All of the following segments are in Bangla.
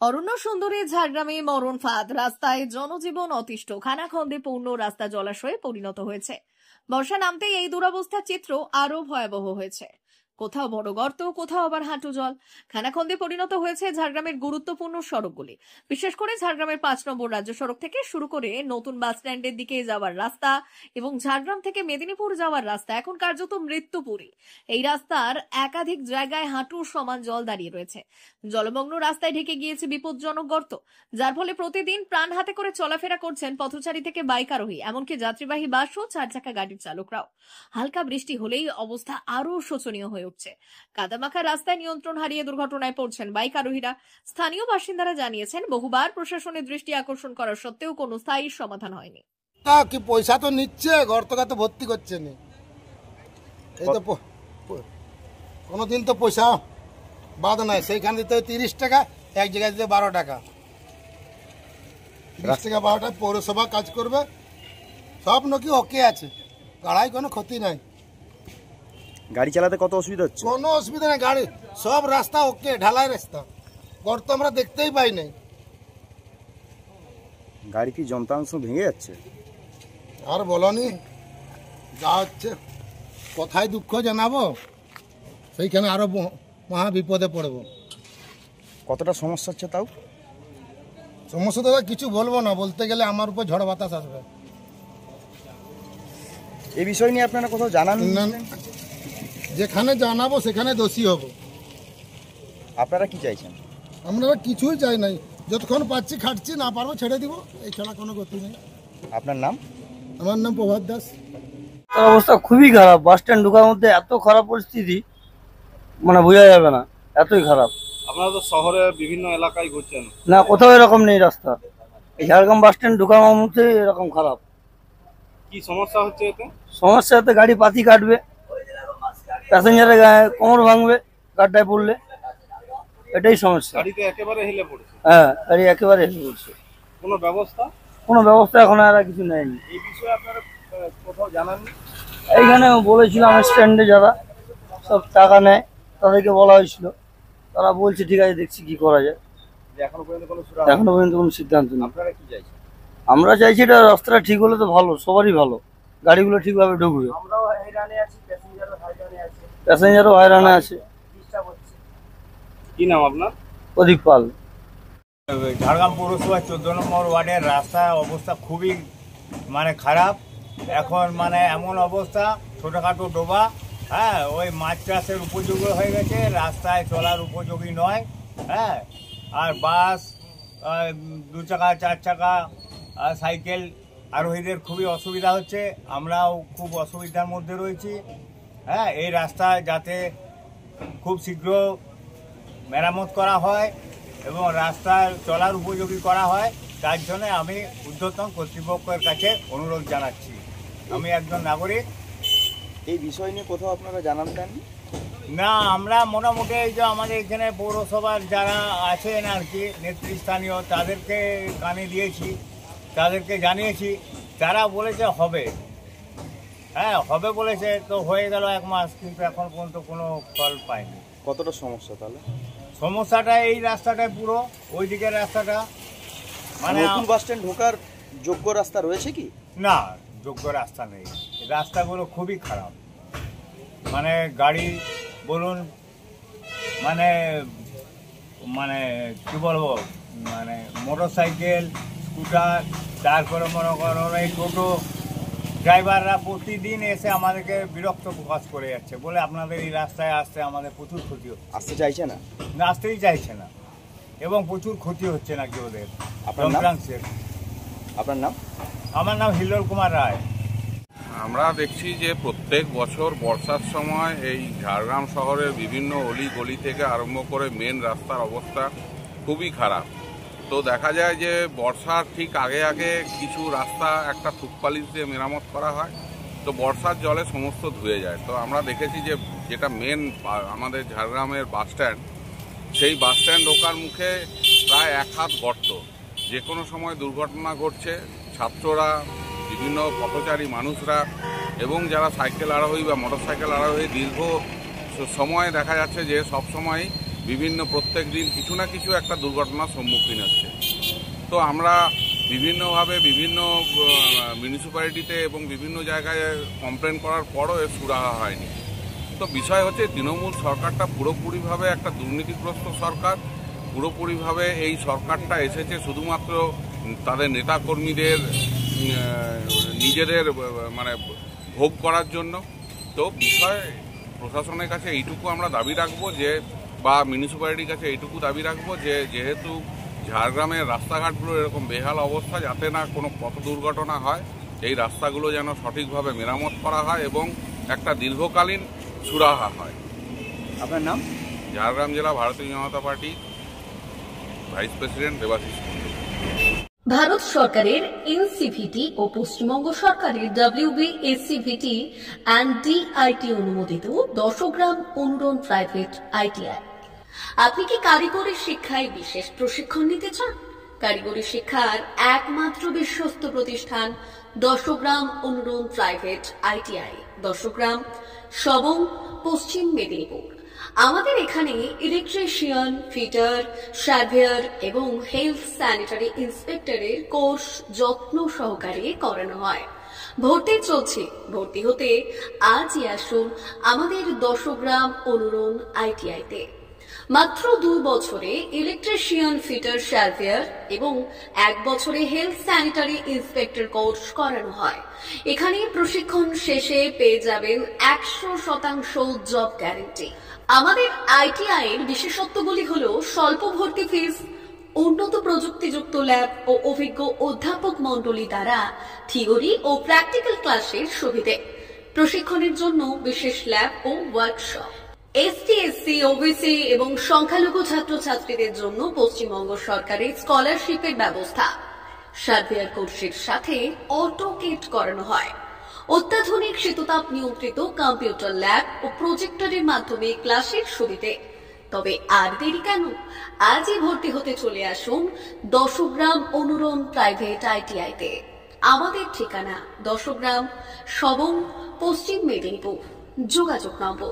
অরণ্য সুন্দরী ঝাড়গ্রামে মরণ ফাঁদ, রাস্তায় জনজীবন অতিষ্ঠ, খানাখন্দে পূর্ণ রাস্তা জলাশয়ে পরিণত হয়েছে। বর্ষা নামতেই এই দুরবস্থার চিত্র আরো ভয়াবহ হয়েছে। কোথাও বড় গর্ত, কোথাও আবার হাঁটু জল। খানাখন্দে পরিণত হয়েছে ঝাড়গ্রামের গুরুত্বপূর্ণ সড়কগুলি, বিশেষ করে ঝাড়গ্রামের 5 নম্বর রাজ্য সড়ক থেকে শুরু করে নতুন বাস স্ট্যান্ডের দিকে যাওয়ার রাস্তা এবং ঝাড়গ্রাম থেকে মেদিনীপুর যাওয়ার রাস্তা এখন কার্যত মৃত্যুপুরী। এই রাস্তার একাধিক জায়গায় হাঁটুর সমান জল দাঁড়িয়ে রয়েছে। জলমগ্ন রাস্তায় ঢেকে গিয়েছে বিপজ্জনক গর্ত, যার ফলে প্রতিদিন প্রাণ হাতে করে চলাফেরা করছেন পথচারী থেকে বাইক আরোহী, এমনকি যাত্রীবাহী বাস ও 4 চাকা গাড়ির চালকরাও। হালকা বৃষ্টি হলেই অবস্থা আরো শোচনীয় হয়ে উঠছে। কাদামাখা রাস্তায় নিয়ন্ত্রণ হারিয়ে দুর্ঘটনায় পড়ছেন বাইক আরোহীরা। স্থানীয় বাসিন্দারা জানিয়েছেন, বহুবার প্রশাসনের দৃষ্টি আকর্ষণ করা সত্ত্বেও কোনো স্থায়ী সমাধান হয়নি। কি পয়সা তো নিচ্ছে, গর্তটা তো ভর্তি করছে না। এই তো কোনোদিন তো পয়সা বাদ নাই, সেইখান দিতে 30 টাকা, এক জায়গায় দিতে 12 টাকা। 30 টাকা 12 টাকা পৌরসভা কাজ করবে, সব নাকি ওকে আছে, গাড়াই কোনো ক্ষতি নাই। গাড়ি চালাতে কত অসুবিধা হচ্ছে? কোনো অসুবিধা নেই, গাড়ি সব রাস্তা ওকে, ঢালাই রাস্তা, গর্ত আমরা দেখতেই পাই নাই। গাড়ি কি যন্ত্রাংশ ভেঙে যাচ্ছে? আর বলনি, যা হচ্ছে কোথায় দুঃখ জানাবো, সেইখানে আরো মহা বিপদে পড়বো। কতটা সমস্যা হচ্ছে তাও? সমস্যা তো কিছু বলবো না, বলতে গেলে আমার উপর ঝড় বাতাস আসবে। এই বিষয় নিয়ে আপনারা কোথাও জানান না, যেখানে জানাবো সেখানে দোষী হব। আপনারা কি চাইছেন? আমরা কিছুই চাই নাই, যতক্ষণ পাচ্ছি খাটছি, না পারবো ছেড়ে দিব, এই ছাড়া কোনো গতি নেই। আপনার নাম? আমার নাম প্রভাত দাস। অবস্থা খুবই খারাপ, বাস স্ট্যান্ড ঢোকার মধ্যে এত খারাপ পরিস্থিতি মানে বোঝা যাবে না, এতই খারাপ। আপনারা তো শহরে বিভিন্ন এলাকায় ঘুরছেন, না কোথাও এরকম নেই রাস্তা, এই ঝাড়গ্রাম বাস স্ট্যান্ড ঢোকার মধ্যে এরকম খারাপ। কি সমস্যা হচ্ছে এতে? সমস্যা এতে গাড়ি পাতি কাটবে, প্যাসেঞ্জারের গায়ে কোমর ভাঙবে গাড্ডায় পড়লে, এটাই সমস্যা। গাড়িতে একেবারে হেলে পড়েছে। হ্যাঁ, গাড়ি একেবারে হেলে পড়ছে। কোনো ব্যবস্থা? কোনো ব্যবস্থা এখন আর কিছু নেয়নি। এই বিষয়ে আপনারা কোথাও জানাননি? এইখানে বলেছিলাম স্ট্যান্ডে যারা সব টাকা নেয় তাদেরকে বলা হয়েছিল, তারা বলছে ঠিক আছে দেখছি কি করা যায়। এখনো পর্যন্ত কোনো সিদ্ধান্ত নেই। আপনারা কি চাইছেন? আমরা চাইছি এটা রাস্তাটা ঠিক হলে তো ভালো, সবারই ভালো, গাড়িগুলো ঠিকভাবে ঢুকবে। আমরাও হয়রানে আছি, প্যাসেঞ্জারও হয়রানে আছে। কি নাম আপনার? প্রদীপ পাল। ঝাড়গ্রাম পৌরসভা 14 নম্বর ওয়ার্ডের রাস্তার অবস্থা খুবই খারাপ। এখন এমন অবস্থা, ছোটোখাটো ডোবা, হ্যাঁ, ওই মাছ চাষের উপযোগী হয়ে গেছে, রাস্তায় চলার উপযোগী নয়। হ্যাঁ, আর বাস, 2 চাকা 4 চাকা, সাইকেল আরোহীদের খুবই অসুবিধা হচ্ছে, আমরাও খুব অসুবিধার মধ্যে রয়েছি। হ্যাঁ, এই রাস্তা যাতে খুব শীঘ্র মেরামত করা হয় এবং রাস্তায় চলার উপযোগী করা হয়, তার জন্য আমি ঊর্ধ্বতন কর্তৃপক্ষের কাছে অনুরোধ জানাচ্ছি। আমি একজন নাগরিক। এই বিষয় নিয়ে কোথাও আপনারা জানান দেন? না, আমরা মোটামুটি এই যে আমাদের এখানে পৌরসভার যারা আছেন আর কি নেতৃস্থানীয়, তাদেরকে কানে দিয়েছি, তাদেরকে জানিয়েছি, তারা বলেছে হবে। হ্যাঁ, হবে বলেছে, তো হয়ে গেল 1 মাস, কিন্তু এখন পর্যন্ত কোনো ফল পাইনি। কতটা সমস্যা তাহলে? সমস্যাটা এই রাস্তাটায়, পুরো ওই দিকের রাস্তাটা, নতুন বাস স্ট্যান্ড ঢোকার যোগ্য রাস্তা রয়েছে কি? না, যোগ্য রাস্তা নেই, রাস্তাগুলো খুবই খারাপ। গাড়ি বলুন, কি বলবো, মোটর সাইকেল, স্কুটার, তারপরে মনে করেন এই টোটো ড্রাইভাররা প্রতিদিন এসে আমাদেরকে বিরক্ত প্রকাশ করে যাচ্ছে, বলে আপনাদের এই রাস্তায় আসতে আমাদের প্রচুর ক্ষতি হচ্ছে। আসতে চাইছে না? না, আসতেই চাইছে না, এবং প্রচুর ক্ষতি হচ্ছে নাকি ওদের যন্ত্রাংশের। আপনার নাম? আমার নাম হিলোল কুমার রায়। আমরা দেখছি যে প্রত্যেক বছর বর্ষার সময় এই ঝাড়গ্রাম শহরের বিভিন্ন অলি গলি থেকে আরম্ভ করে মেন রাস্তার অবস্থা খুবই খারাপ। তো দেখা যায় যে বর্ষার ঠিক আগে আগে কিছু রাস্তা একটা ফুটপালিশ দিয়ে মেরামত করা হয়, তো বর্ষার জলে সমস্ত ধুয়ে যায়। তো আমরা দেখেছি যে যেটা মেন আমাদের ঝাড়গ্রামের বাস স্ট্যান্ড, সেই বাস স্ট্যান্ড ঢোকার মুখে প্রায় 1 হাত গর্ত, যে কোনো সময় দুর্ঘটনা ঘটছে। ছাত্ররা, বিভিন্ন পথচারী মানুষরা এবং যারা সাইকেল আরোহী বা মোটর সাইকেল আরোহী দীর্ঘ সময় দেখা যাচ্ছে যে সবসময় বিভিন্ন প্রত্যেক দিন কিছু না কিছু একটা দুর্ঘটনার সম্মুখীন হচ্ছে। তো আমরা বিভিন্নভাবে বিভিন্ন মিউনিসিপ্যালিটিতে এবং বিভিন্ন জায়গায় কমপ্লেন করার পরও এর সুরাহা হয়নি। তো বিষয় হচ্ছে তৃণমূল সরকারটা পুরোপুরিভাবে একটা দুর্নীতিগ্রস্ত সরকার। পুরোপুরিভাবে এই সরকারটা এসেছে শুধুমাত্র তাদের নেতাকর্মীদের নিজেদের মানে ভোগ করার জন্য। তো বিষয় প্রশাসনের কাছে এইটুকু আমরা দাবি রাখবো যে, বা মিউনিসিপ্যালিটির কাছে এইটুকু দাবি রাখবো যে, যেহেতু ঝাড়গ্রামের রাস্তাঘাটগুলো এরকম বেহাল অবস্থা, যাতে না কোনো পথ দুর্ঘটনা হয়, এই রাস্তাগুলো যেন সঠিকভাবে মেরামত করা হয় এবং একটা দীর্ঘকালীন সুরাহা হয়। আপনার নাম? ঝাড়গ্রাম জেলা Bharatiya Janata Party vice president Debashis. Bharat সরকারের এনসিভিটি ও পশ্চিমবঙ্গ সরকারের WBSCVT অ্যান্ড DIT অনুমোদিত 10 গ্রাম অনুরণ প্রাইভেট ITI। আপনি কি কারিগরি শিক্ষায় বিশেষ প্রশিক্ষণ নিতে চান? কারিগরি শিক্ষার একমাত্র বিশ্বস্ত প্রতিষ্ঠান 10 গ্রাম অনুরণ প্রাইভেট ITI, 10 গ্রাম, সবং, পশ্চিম মেদিনীপুর। আমাদের এখানে ইলেকট্রিশিয়ান, ফিটার, সার্ভেয়ার এবং হেলথ স্যানিটারি ইন্সপেক্টরের কোর্স যত্ন সহকারে করানো হয়। ভর্তি চলছে। ভর্তি হতে আজই আসুন আমাদের 10 গ্রাম অনুরণ ITI-তে। মাত্র 2 বছরে ইলেকট্রিশিয়ান, ফিটার, সার্ভেয়ার এবং 1 বছরে হেলথ স্যানিটারি ইন্সপেক্টর কোর্স করানো হয়। এখানে প্রশিক্ষণ শেষে পেয়ে যাবেন 100% জব গ্যারান্টি। আমাদের ITI এর বিশেষত্বগুলি হলো স্বল্প ভর্তি ফিস, উন্নত প্রযুক্তিযুক্ত ল্যাব ও অভিজ্ঞ অধ্যাপক মণ্ডলী দ্বারা থিওরি ও প্র্যাকটিক্যাল ক্লাসের সুবিধে, প্রশিক্ষণের জন্য বিশেষ ল্যাব ও ওয়ার্কশপ, ST, SC, OBC এবং সংখ্যালঘু ছাত্রছাত্রীদের জন্য পশ্চিমবঙ্গ সরকারের স্কলারশিপের ব্যবস্থা। সার্ভেয়ার কোর্সের সাথে অটোকেট করানো হয়। অত্যাধুনিক শীততাপ নিয়ন্ত্রিত কম্পিউটার ল্যাব ও প্রজেক্টরের মাধ্যমে ক্লাসের সুবিধে। তবে আর দেরি কেন? আজই ভর্তি হতে চলে আসুন 10 গ্রাম অনুরণ প্রাইভেট ITI-তে। আমাদের ঠিকানা 10 গ্রাম, সবং, পশ্চিম মেদিনীপুর। যোগাযোগ নম্বর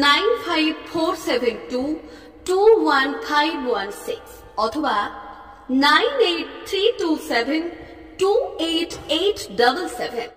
9547221516 অথবা 9832728877।